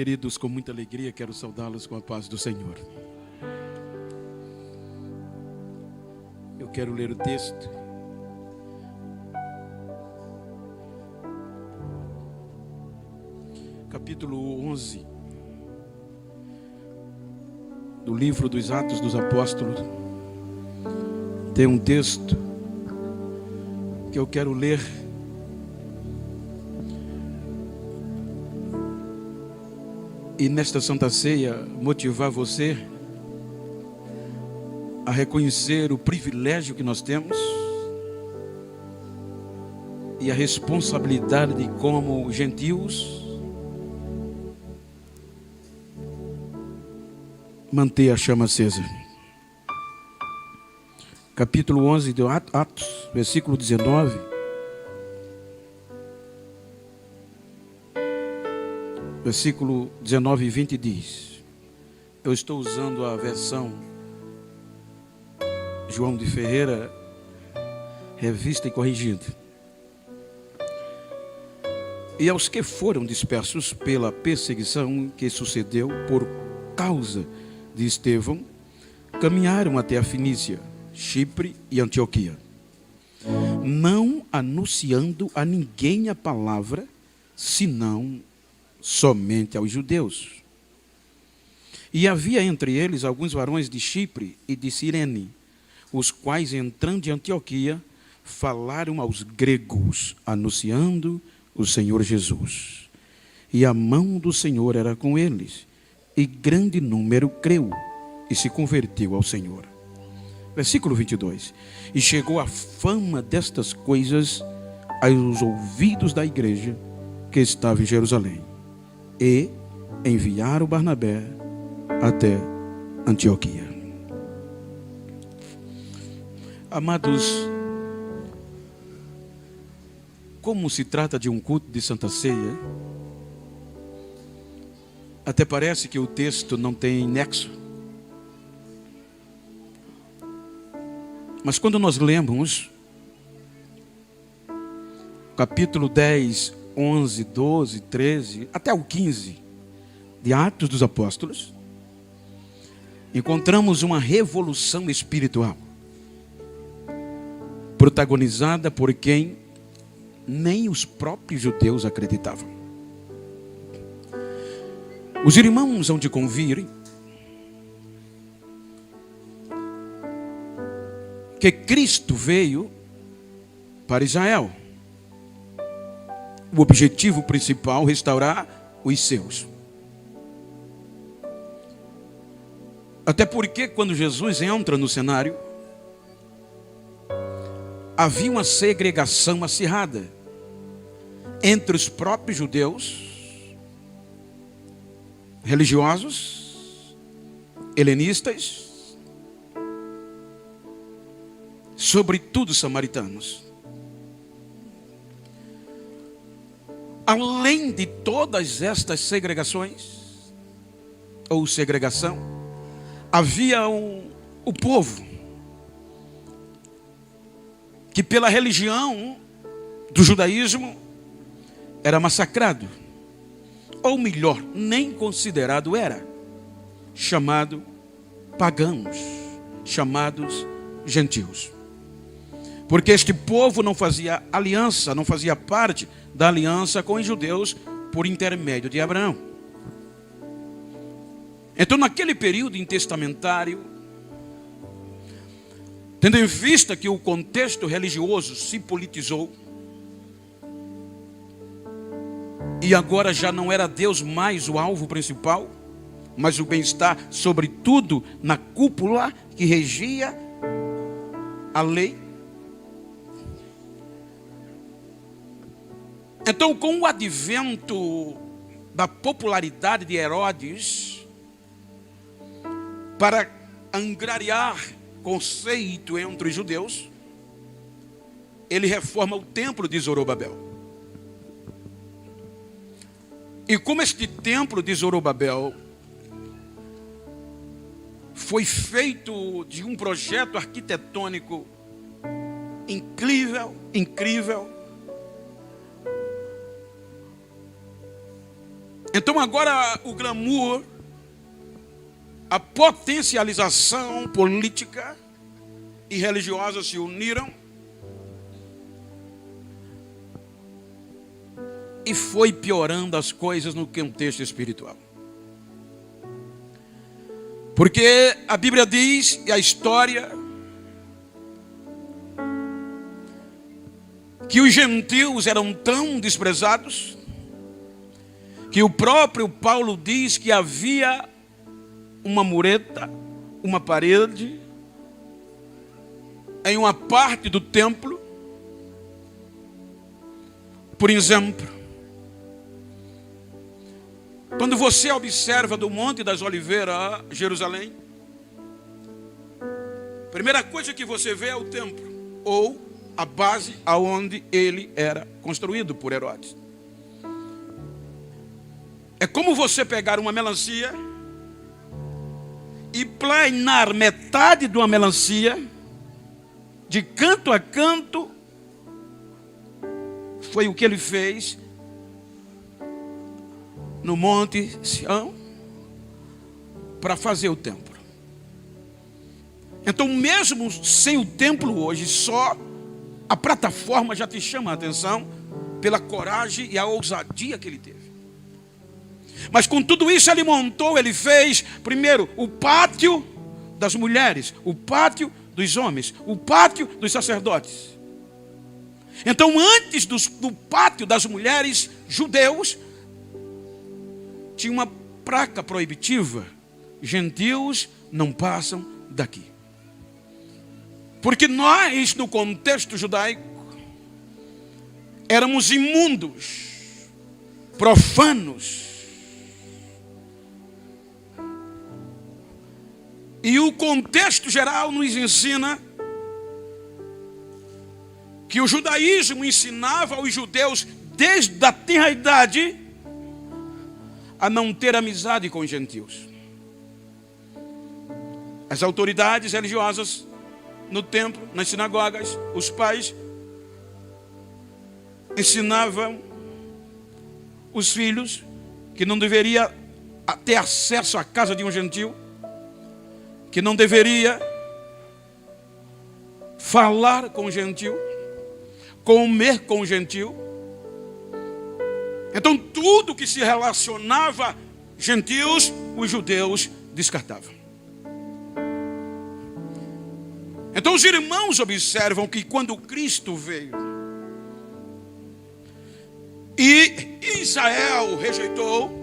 Queridos, com muita alegria quero saudá-los com a paz do Senhor. Eu quero ler o texto. Capítulo 11 do livro dos Atos dos Apóstolos. Tem um texto que eu quero ler. E nesta Santa Ceia, motivar você a reconhecer o privilégio que nós temos e a responsabilidade de, como gentios, manter a chama acesa. Capítulo 11 de Atos, versículo 19. Versículo 19 e 20 diz: eu estou usando a versão João de Ferreira, revista e corrigida. E aos que foram dispersos pela perseguição que sucedeu por causa de Estevão, caminharam até a Fenícia, Chipre e Antioquia, não anunciando a ninguém a palavra, senão somente aos judeus. E havia entre eles alguns varões de Chipre e de Cirene, os quais, entrando de Antioquia, falaram aos gregos, anunciando o Senhor Jesus. E a mão do Senhor era com eles, e grande número creu e se converteu ao Senhor. Versículo 22. E chegou a fama destas coisas aos ouvidos da igreja que estava em Jerusalém, e enviaram Barnabé até Antioquia. Amados, como se trata de um culto de Santa Ceia, até parece que o texto não tem nexo. Mas quando nós lemos capítulo 10, 11, 12, 13, até o 15 de Atos dos Apóstolos, encontramos uma revolução espiritual protagonizada por quem nem os próprios judeus acreditavam. Os irmãos hão de convir que Cristo veio para Israel. O objetivo principal, restaurar os seus. Até porque quando Jesus entra no cenário, havia uma segregação acirrada entre os próprios judeus, religiosos, helenistas, sobretudo samaritanos. Além de todas estas segregações, ou segregação, havia o povo, que pela religião do judaísmo era massacrado, ou melhor, nem considerado era, chamado pagãos, chamados gentios. Porque este povo não fazia aliança, não fazia parte da aliança com os judeus por intermédio de Abraão. Então, naquele período intestamentário, tendo em vista que o contexto religioso se politizou, e agora já não era Deus mais o alvo principal, mas o bem-estar, sobretudo na cúpula que regia a lei. Então, com o advento da popularidade de Herodes, para angariar conceito entre os judeus, ele reforma o templo de Zorobabel. E como este templo de Zorobabel foi feito de um projeto arquitetônico incrível, Então agora o glamour, a potencialização política e religiosa se uniram e foi piorando as coisas no contexto espiritual. Porque a Bíblia diz, e a história, que os gentios eram tão desprezados, que o próprio Paulo diz que havia uma mureta, uma parede, em uma parte do templo. Por exemplo, quando você observa do Monte das Oliveiras a Jerusalém, a primeira coisa que você vê é o templo, ou a base aonde ele era construído por Herodes. É como você pegar uma melancia e planar metade de uma melancia, de canto a canto. Foi o que ele fez no Monte Sião para fazer o templo. Então, mesmo sem o templo hoje, só a plataforma já te chama a atenção pela coragem e a ousadia que ele teve. Mas com tudo isso ele montou, ele fez primeiro o pátio das mulheres, o pátio dos homens, o pátio dos sacerdotes. Então, antes do pátio das mulheres judeus, tinha uma placa proibitiva: gentios não passam daqui. Porque nós, no contexto judaico, éramos imundos, profanos. E o contexto geral nos ensina que o judaísmo ensinava aos judeus, desde a tenra idade, a não ter amizade com os gentios. As autoridades religiosas no templo, nas sinagogas, os pais ensinavam os filhos que não deveria ter acesso à casa de um gentio, que não deveria falar com o gentio, comer com o gentio. Então tudo que se relacionava a gentios, os judeus descartavam. Então os irmãos observam que quando Cristo veio e Israel rejeitou,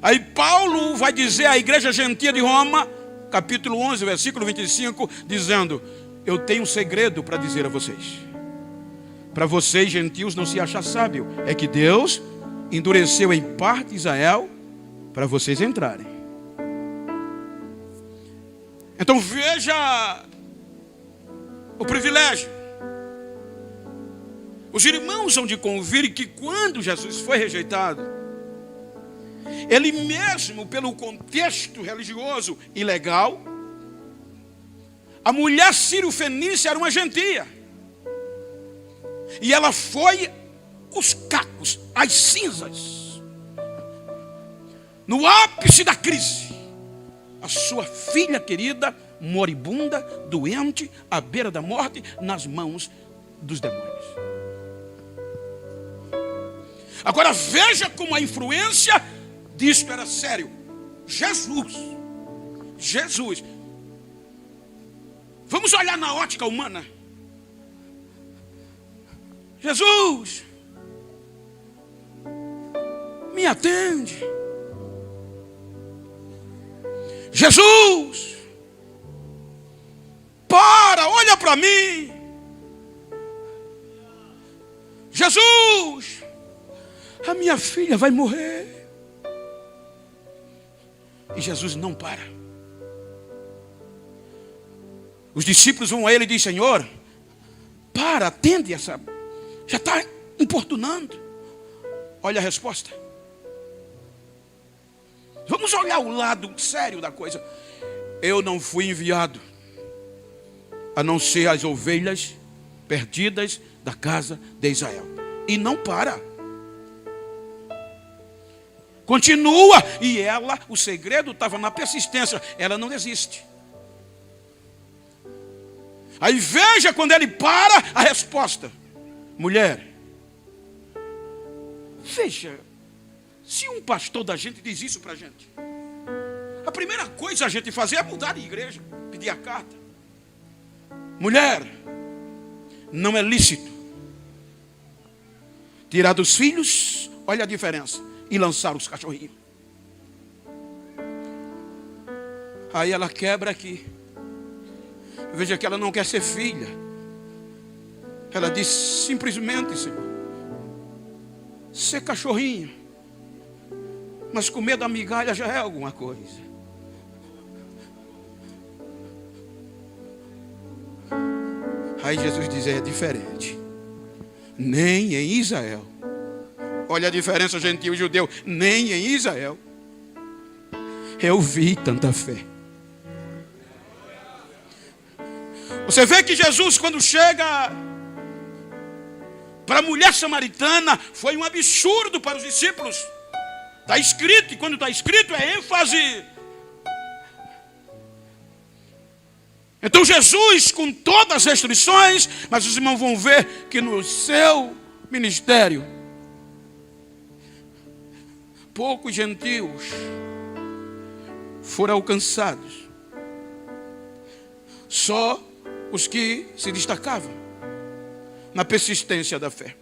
aí Paulo vai dizer à igreja gentia de Roma, capítulo 11, versículo 25, dizendo: eu tenho um segredo para dizer a vocês. Para vocês, gentios, não se achar sábio. É que Deus endureceu em parte Israel para vocês entrarem. Então veja o privilégio. Os irmãos hão de convir que quando Jesus foi rejeitado, ele mesmo, pelo contexto religioso e legal, a mulher sírio-fenícia era uma gentia. E ela foi os cacos, as cinzas, no ápice da crise, a sua filha querida, moribunda, doente, à beira da morte, nas mãos dos demônios. Agora veja como a influência disto era sério. Jesus. Vamos olhar na ótica humana. Jesus, me atende. Jesus, olha para mim. Jesus, a minha filha vai morrer. E Jesus não para. Os discípulos vão a ele e dizem: Senhor, atende essa... Já está importunando. Olha a resposta. Vamos olhar o lado sério da coisa. Eu não fui enviado a não ser as ovelhas perdidas da casa de Israel. E não para. Continua. E ela, o segredo estava na persistência. Ela não desiste. Aí veja quando ele para a resposta. Mulher, veja, se um pastor da gente diz isso para a gente, a primeira coisa a gente fazer é mudar de igreja, pedir a carta. Mulher, não é lícito tirar dos filhos, olha a diferença, e lançar os cachorrinhos. Aí ela quebra aqui. Veja que ela não quer ser filha. Ela diz simplesmente, Senhor, ser cachorrinho, mas comer da migalha já é alguma coisa. Aí Jesus diz, é diferente. Nem em Israel. Olha a diferença, gentil e judeu. Nem em Israel eu vi tanta fé. Você vê que Jesus, quando chega para a mulher samaritana, foi um absurdo para os discípulos. Está escrito, e quando está escrito é ênfase. Então Jesus, com todas as restrições, mas os irmãos vão ver que no seu ministério, poucos gentios foram alcançados. Só os que se destacavam na persistência da fé.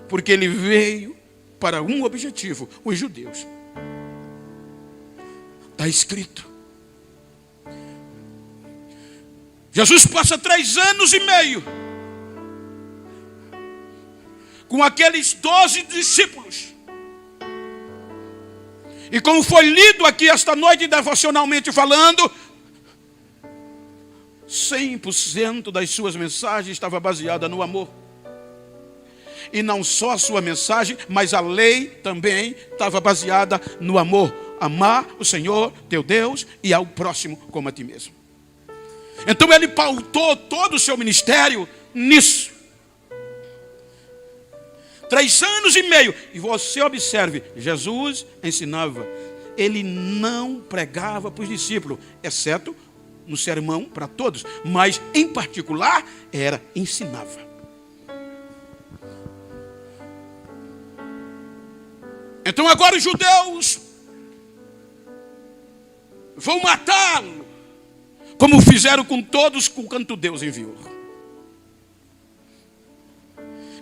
Porque ele veio para um objetivo, os judeus. Está escrito. Jesus passa 3 anos e meio com aqueles 12 discípulos. E como foi lido aqui esta noite, devocionalmente falando, 100% das suas mensagens estava baseada no amor. E não só a sua mensagem, mas a lei também estava baseada no amor. Amar o Senhor, teu Deus, e ao próximo como a ti mesmo. Então ele pautou todo o seu ministério nisso. 3 anos e meio. E você observe, Jesus ensinava. Ele não pregava para os discípulos, exceto no sermão para todos, mas em particular ensinava. Então agora os judeus vão matá-lo, como fizeram com todos com quanto Deus enviou.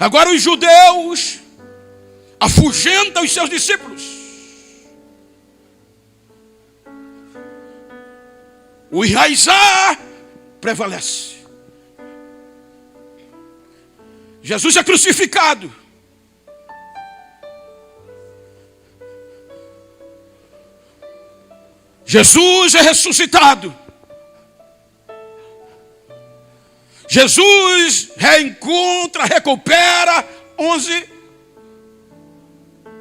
Agora os judeus afugentam os seus discípulos. O enraizar prevalece. Jesus é crucificado. Jesus é ressuscitado. Jesus reencontra, recupera 11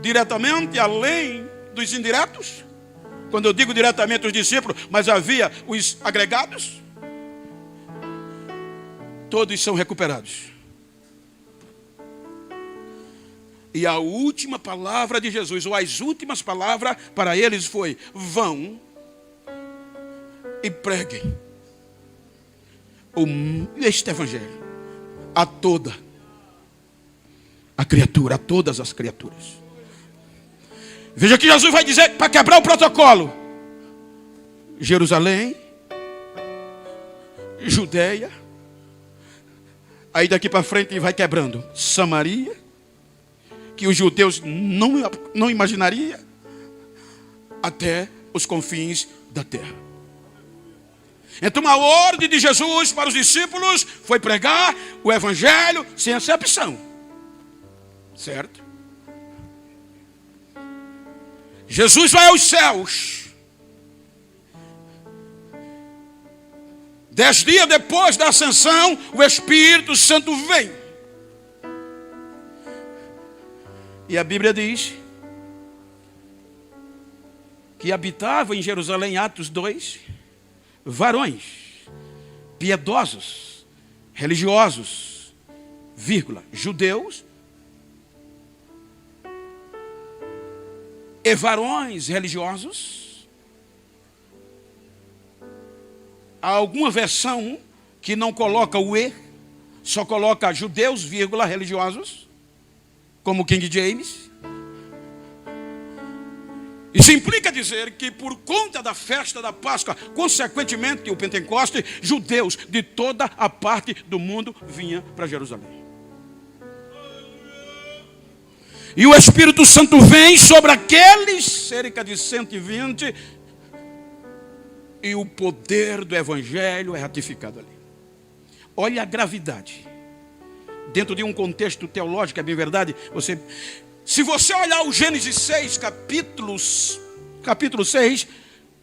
diretamente, além dos indiretos. Quando eu digo diretamente os discípulos, mas havia os agregados. Todos são recuperados. E a última palavra de Jesus, ou as últimas palavras para eles foi: vão e preguem este evangelho a toda a criatura, a todas as criaturas. Veja que Jesus vai dizer, para quebrar o protocolo: Jerusalém, Judeia, aí daqui para frente vai quebrando Samaria, que os judeus não imaginariam, até os confins da terra. Então a ordem de Jesus para os discípulos foi pregar o evangelho sem acepção. Certo? Jesus vai aos céus. 10 dias depois da ascensão, o Espírito Santo vem. E a Bíblia diz que habitavam em Jerusalém, Atos 2, varões piedosos, religiosos, judeus, e varões religiosos. Há alguma versão que não coloca o e, só coloca judeus, vírgula, religiosos, como King James. Isso implica dizer que por conta da festa da Páscoa, consequentemente o Pentecoste, judeus de toda a parte do mundo vinham para Jerusalém. E o Espírito Santo vem sobre aqueles, cerca de 120, e o poder do Evangelho é ratificado ali. Olha a gravidade. Dentro de um contexto teológico, é bem verdade, se você olhar o Gênesis 6, capítulo 6,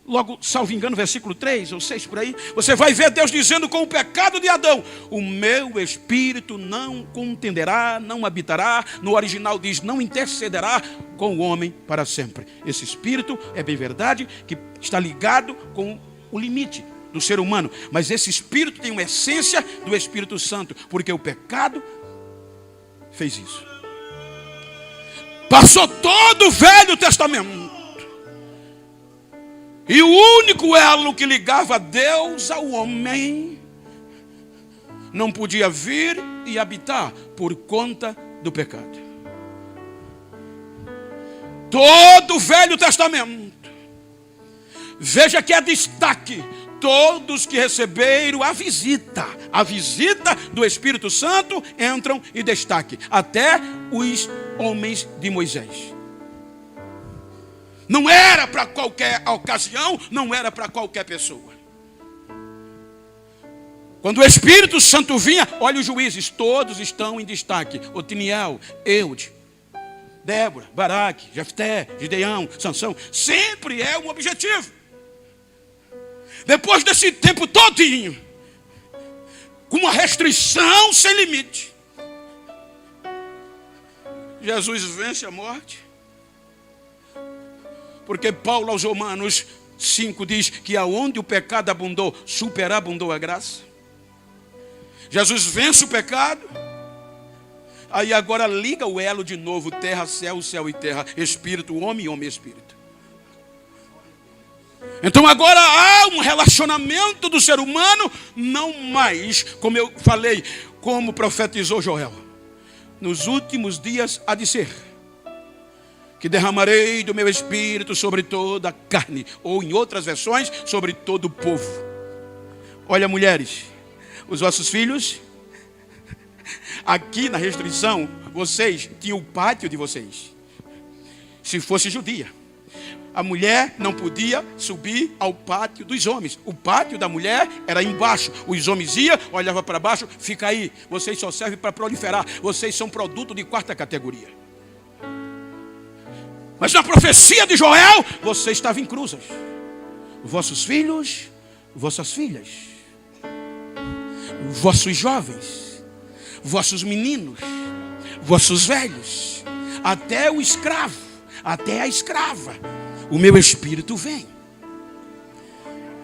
logo, salvo engano, versículo 3 ou 6 por aí, você vai ver Deus dizendo com o pecado de Adão: o meu espírito não contenderá, não habitará. No original diz: não intercederá com o homem para sempre. Esse espírito, é bem verdade, que está ligado com o limite do ser humano. Mas esse espírito tem uma essência do Espírito Santo, porque o pecado fez isso. Passou todo o Velho Testamento. E o único elo que ligava Deus ao homem não podia vir e habitar por conta do pecado. Todo o Velho Testamento. Veja que é destaque. Todos que receberam a visita do Espírito Santo entram em destaque. Até os homens de Moisés. Não era para qualquer ocasião, não era para qualquer pessoa. Quando o Espírito Santo vinha, olha os juízes, todos estão em destaque. Otiniel, Eude, Débora, Baraque, Jefté, Gideão, Sansão. Sempre é um objetivo. Depois desse tempo todinho, com uma restrição sem limite, Jesus vence a morte. Porque Paulo aos Romanos 5 diz que aonde o pecado abundou, superabundou a graça. Jesus vence o pecado. Aí agora liga o elo de novo: terra, céu, céu e terra, espírito, homem, homem, espírito. Então agora há um relacionamento do ser humano, não mais, como eu falei, como profetizou Joel: nos últimos dias há de ser que derramarei do meu espírito sobre toda a carne, ou em outras versões, sobre todo o povo. Olha, mulheres, os vossos filhos, aqui na restrição, vocês tinham o pátio de vocês. Se fosse judia, a mulher não podia subir ao pátio dos homens. O pátio da mulher era embaixo. Os homens iam, olhavam para baixo: fica aí, vocês só servem para proliferar, vocês são produto de 4ª categoria. Mas na profecia de Joel, você estava em cruzes. Vossos filhos, vossas filhas, vossos jovens, vossos meninos, vossos velhos, até o escravo, até a escrava, o meu espírito vem.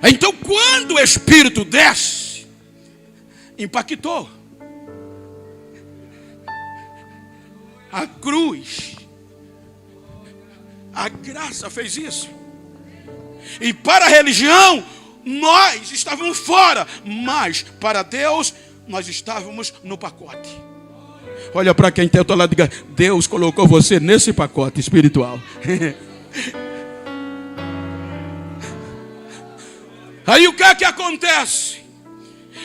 Então quando o espírito desce, impactou. A cruz, a graça fez isso. E para a religião, nós estávamos fora. Mas para Deus, nós estávamos no pacote. Olha para quem tem o teu lado e diga: Deus colocou você nesse pacote espiritual. Aí o que é que acontece?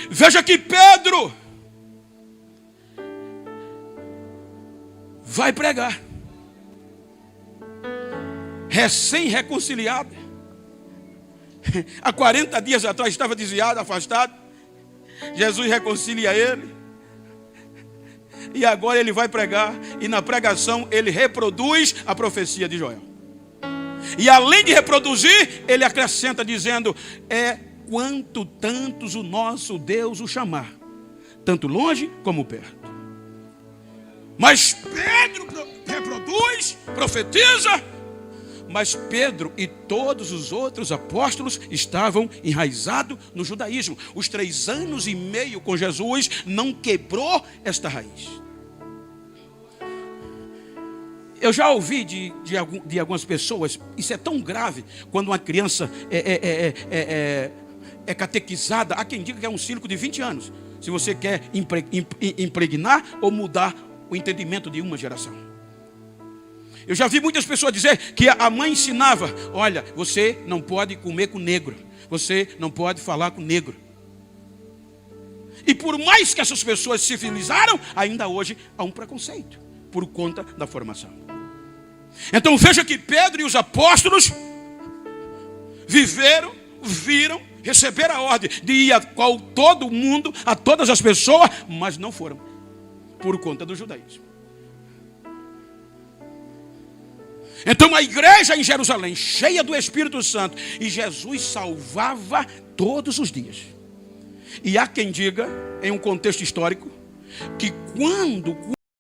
Veja que Pedro vai pregar. Recém-reconciliado. Há 40 dias atrás estava desviado, afastado. Jesus reconcilia ele. E agora ele vai pregar. E na pregação ele reproduz a profecia de Joel. E além de reproduzir, ele acrescenta dizendo: é quanto tantos o nosso Deus o chamar, tanto longe como perto. Mas Pedro reproduz, profetiza. Mas Pedro e todos os outros apóstolos estavam enraizados no judaísmo. Os 3 anos e meio com Jesus não quebrou esta raiz. Eu já ouvi de algumas pessoas, isso é tão grave, quando uma criança é catequizada. Há quem diga que é um ciclo de 20 anos, se você quer impregnar ou mudar o entendimento de uma geração. Eu já vi muitas pessoas dizer que a mãe ensinava: olha, você não pode comer com negro, você não pode falar com negro. E por mais que essas pessoas se civilizaram, ainda hoje há um preconceito, por conta da formação. Então veja que Pedro e os apóstolos viveram, viram, receberam a ordem de ir a todo mundo, a todas as pessoas, mas não foram, por conta do judaísmo. Então a igreja em Jerusalém, cheia do Espírito Santo, e Jesus salvava todos os dias. E há quem diga, em um contexto histórico, que quando